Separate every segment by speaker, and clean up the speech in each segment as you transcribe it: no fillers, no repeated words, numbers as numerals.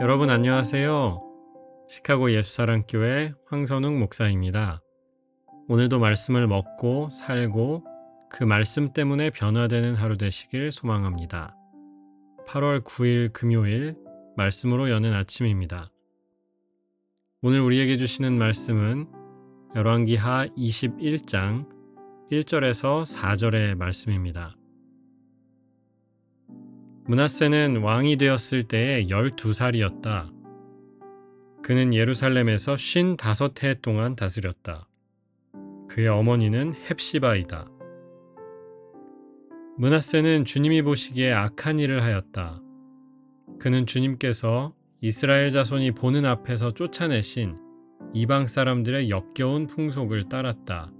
Speaker 1: 여러분 안녕하세요. 시카고 예수사랑교회 황선웅 목사입니다. 오늘도 말씀을 먹고 살고 그 말씀 때문에 변화되는 하루 되시길 소망합니다. 8월 9일 금요일 말씀으로 여는 아침입니다. 오늘 우리에게 주시는 말씀은 열왕기하 21장 1절에서 4절의 말씀입니다. 므낫세는 왕이 되었을 때에 12살이었다. 그는 예루살렘에서 55해 동안 다스렸다. 그의 어머니는 헵시바이다. 므낫세는 주님이 보시기에 악한 일을 하였다. 그는 주님께서 이스라엘 자손이 보는 앞에서 쫓아내신 이방 사람들의 역겨운 풍속을 따랐다.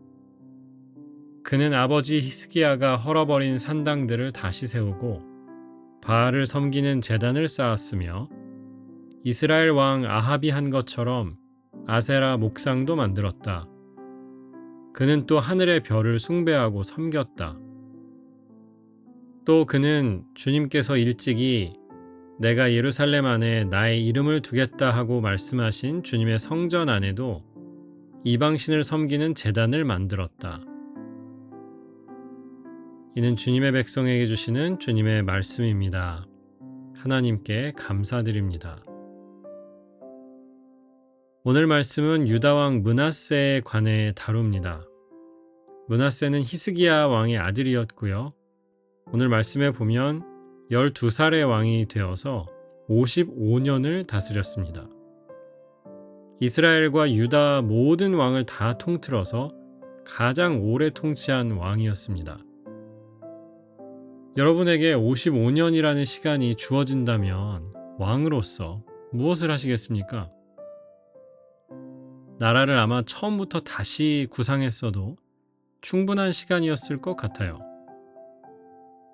Speaker 1: 그는 아버지 히스기야가 헐어버린 산당들을 다시 세우고 바알을 섬기는 제단을 쌓았으며 이스라엘 왕 아합이 한 것처럼 아세라 목상도 만들었다. 그는 또 하늘의 별을 숭배하고 섬겼다. 또 그는 주님께서 일찍이 내가 예루살렘 안에 나의 이름을 두겠다 하고 말씀하신 주님의 성전 안에도 이방신을 섬기는 제단을 만들었다. 이는 주님의 백성에게 주시는 주님의 말씀입니다. 하나님께 감사드립니다. 오늘 말씀은 유다왕 므낫세에 관해 다룹니다. 므낫세는 히스기야 왕의 아들이었고요. 오늘 말씀에 보면 12살의 왕이 되어서 55년을 다스렸습니다. 이스라엘과 유다 모든 왕을 다 통틀어서 가장 오래 통치한 왕이었습니다. 여러분에게 55년이라는 시간이 주어진다면 왕으로서 무엇을 하시겠습니까? 나라를 아마 처음부터 다시 구상했어도 충분한 시간이었을 것 같아요.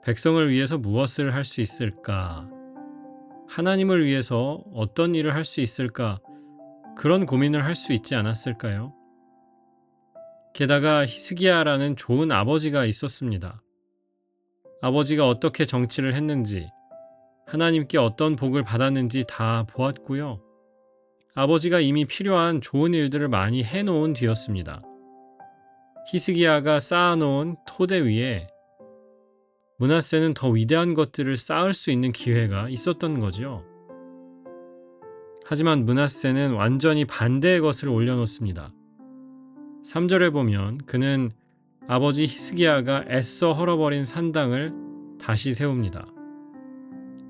Speaker 1: 백성을 위해서 무엇을 할 수 있을까? 하나님을 위해서 어떤 일을 할 수 있을까? 그런 고민을 할 수 있지 않았을까요? 게다가 히스기야라는 좋은 아버지가 있었습니다. 아버지가 어떻게 정치를 했는지, 하나님께 어떤 복을 받았는지 다 보았고요. 아버지가 이미 필요한 좋은 일들을 많이 해놓은 뒤였습니다. 히스기야가 쌓아놓은 토대 위에 므낫세는 더 위대한 것들을 쌓을 수 있는 기회가 있었던 거죠. 하지만 므낫세는 완전히 반대의 것을 올려놓습니다. 3절에 보면 그는 아버지 히스기야가 애써 헐어버린 산당을 다시 세웁니다.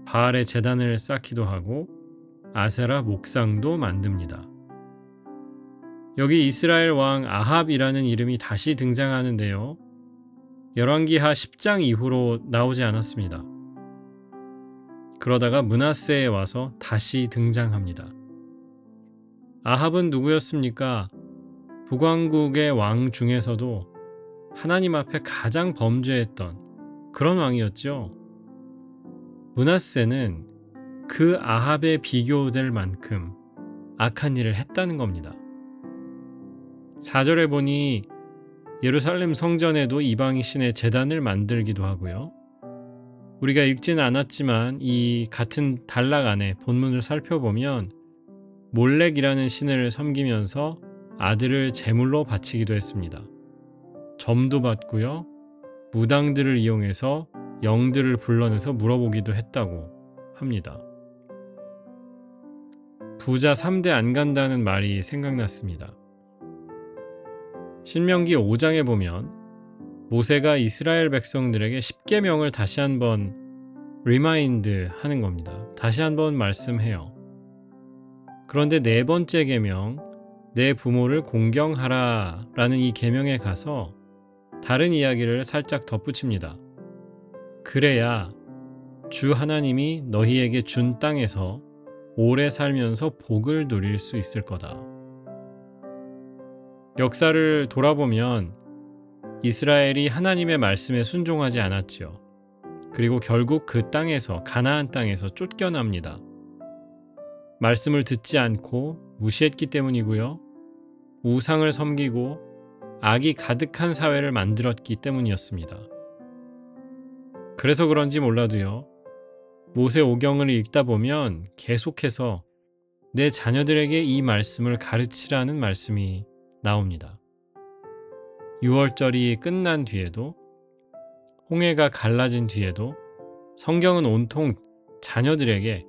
Speaker 1: 바알의 제단을 쌓기도 하고 아세라 목상도 만듭니다. 여기 이스라엘 왕 아합이라는 이름이 다시 등장하는데요. 열왕기하 10장 이후로 나오지 않았습니다. 그러다가 므낫세에 와서 다시 등장합니다. 아합은 누구였습니까? 북왕국의 왕 중에서도 하나님 앞에 가장 범죄했던 그런 왕이었죠. 므낫세는 그 아합에 비교될 만큼 악한 일을 했다는 겁니다. 4절에 보니 예루살렘 성전에도 이방인 신의 제단을 만들기도 하고요. 우리가 읽지는 않았지만 이 같은 단락 안에 본문을 살펴보면 몰렉이라는 신을 섬기면서 아들을 제물로 바치기도 했습니다. 점도 받고요. 무당들을 이용해서 영들을 불러내서 물어보기도 했다고 합니다. 부자 3대 안 간다는 말이 생각났습니다. 신명기 5장에 보면 모세가 이스라엘 백성들에게 10계명을 다시 한번 리마인드 하는 겁니다. 다시 한번 말씀해요. 그런데 네 번째 계명, 내 부모를 공경하라 라는 이 계명에 가서 다른 이야기를 살짝 덧붙입니다. 그래야 주 하나님이 너희에게 준 땅에서 오래 살면서 복을 누릴 수 있을 거다. 역사를 돌아보면 이스라엘이 하나님의 말씀에 순종하지 않았지요. 그리고 결국 그 땅에서, 가나안 땅에서 쫓겨납니다. 말씀을 듣지 않고 무시했기 때문이고요. 우상을 섬기고 악이 가득한 사회를 만들었기 때문이었습니다. 그래서 그런지 몰라도요. 모세오경을 읽다 보면 계속해서 내 자녀들에게 이 말씀을 가르치라는 말씀이 나옵니다. 6월절이 끝난 뒤에도, 홍해가 갈라진 뒤에도 성경은 온통 자녀들에게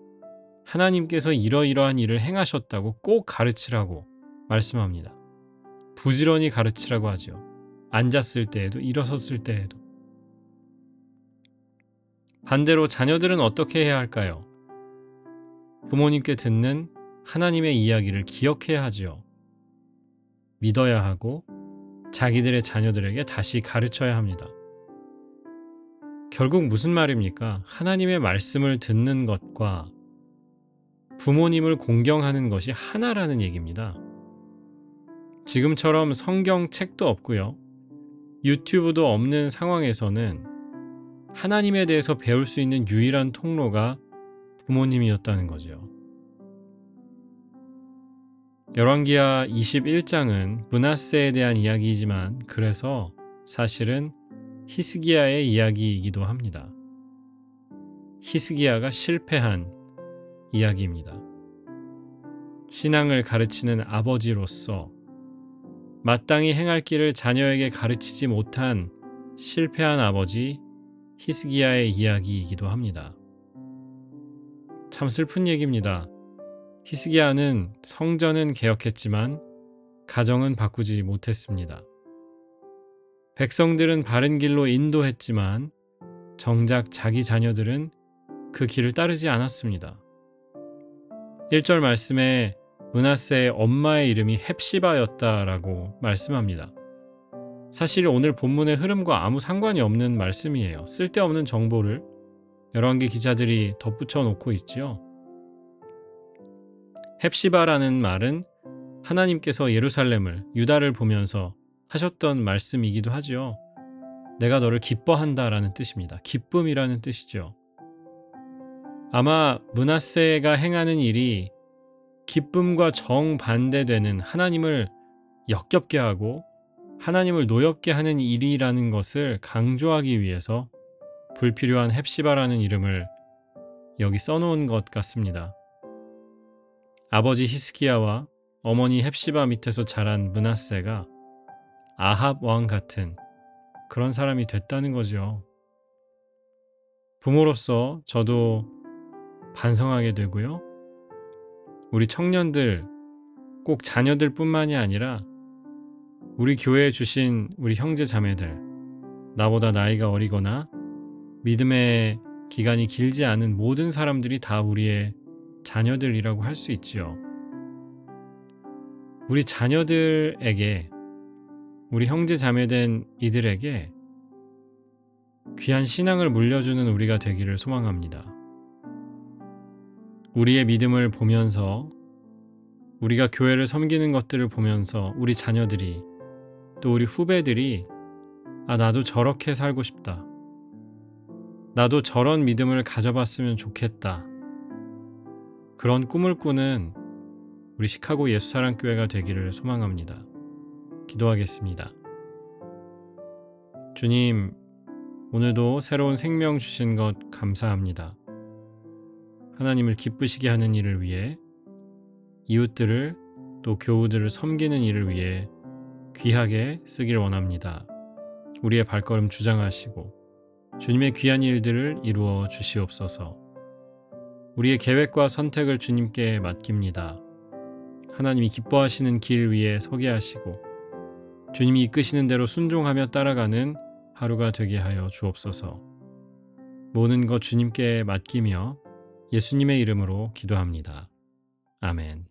Speaker 1: 하나님께서 이러이러한 일을 행하셨다고 꼭 가르치라고 말씀합니다. 부지런히 가르치라고 하죠. 앉았을 때에도 일어섰을 때에도. 반대로 자녀들은 어떻게 해야 할까요? 부모님께 듣는 하나님의 이야기를 기억해야 하지요. 믿어야 하고 자기들의 자녀들에게 다시 가르쳐야 합니다. 결국 무슨 말입니까? 하나님의 말씀을 듣는 것과 부모님을 공경하는 것이 하나라는 얘기입니다. 지금처럼 성경책도 없고요. 유튜브도 없는 상황에서는 하나님에 대해서 배울 수 있는 유일한 통로가 부모님이었다는 거죠. 열왕기하 21장은 므낫세에 대한 이야기이지만 그래서 사실은 히스기야의 이야기이기도 합니다. 히스기야가 실패한 이야기입니다. 신앙을 가르치는 아버지로서 마땅히 행할 길을 자녀에게 가르치지 못한 실패한 아버지 히스기야의 이야기이기도 합니다. 참 슬픈 얘기입니다. 히스기야는 성전은 개혁했지만 가정은 바꾸지 못했습니다. 백성들은 바른 길로 인도했지만 정작 자기 자녀들은 그 길을 따르지 않았습니다. 1절 말씀에 므낫세의 엄마의 이름이 헵시바였다라고 말씀합니다. 사실 오늘 본문의 흐름과 아무 상관이 없는 말씀이에요. 쓸데없는 정보를 열왕기 기자들이 덧붙여 놓고 있지요. 헵시바라는 말은 하나님께서 예루살렘을, 유다를 보면서 하셨던 말씀이기도 하죠. 내가 너를 기뻐한다라는 뜻입니다. 기쁨이라는 뜻이죠. 아마 므낫세가 행하는 일이 기쁨과 정반대되는 하나님을 역겹게 하고 하나님을 노엽게 하는 일이라는 것을 강조하기 위해서 불필요한 헵시바라는 이름을 여기 써놓은 것 같습니다. 아버지 히스기야와 어머니 헵시바 밑에서 자란 므낫세가 아합 왕 같은 그런 사람이 됐다는 거죠. 부모로서 저도 반성하게 되고요. 우리 청년들, 꼭 자녀들 뿐만이 아니라 우리 교회에 주신 우리 형제 자매들, 나보다 나이가 어리거나 믿음의 기간이 길지 않은 모든 사람들이 다 우리의 자녀들이라고 할 수 있지요. 우리 자녀들에게, 우리 형제 자매된 이들에게 귀한 신앙을 물려주는 우리가 되기를 소망합니다. 우리의 믿음을 보면서, 우리가 교회를 섬기는 것들을 보면서 우리 자녀들이, 또 우리 후배들이 나도 저렇게 살고 싶다. 나도 저런 믿음을 가져봤으면 좋겠다. 그런 꿈을 꾸는 우리 시카고 예수사랑교회가 되기를 소망합니다. 기도하겠습니다. 주님, 오늘도 새로운 생명 주신 것 감사합니다. 하나님을 기쁘시게 하는 일을 위해, 이웃들을 또 교우들을 섬기는 일을 위해 귀하게 쓰길 원합니다. 우리의 발걸음 주장하시고 주님의 귀한 일들을 이루어 주시옵소서. 우리의 계획과 선택을 주님께 맡깁니다. 하나님이 기뻐하시는 길 위에 서게 하시고 주님이 이끄시는 대로 순종하며 따라가는 하루가 되게 하여 주옵소서. 모든 것 주님께 맡기며 예수님의 이름으로 기도합니다. 아멘.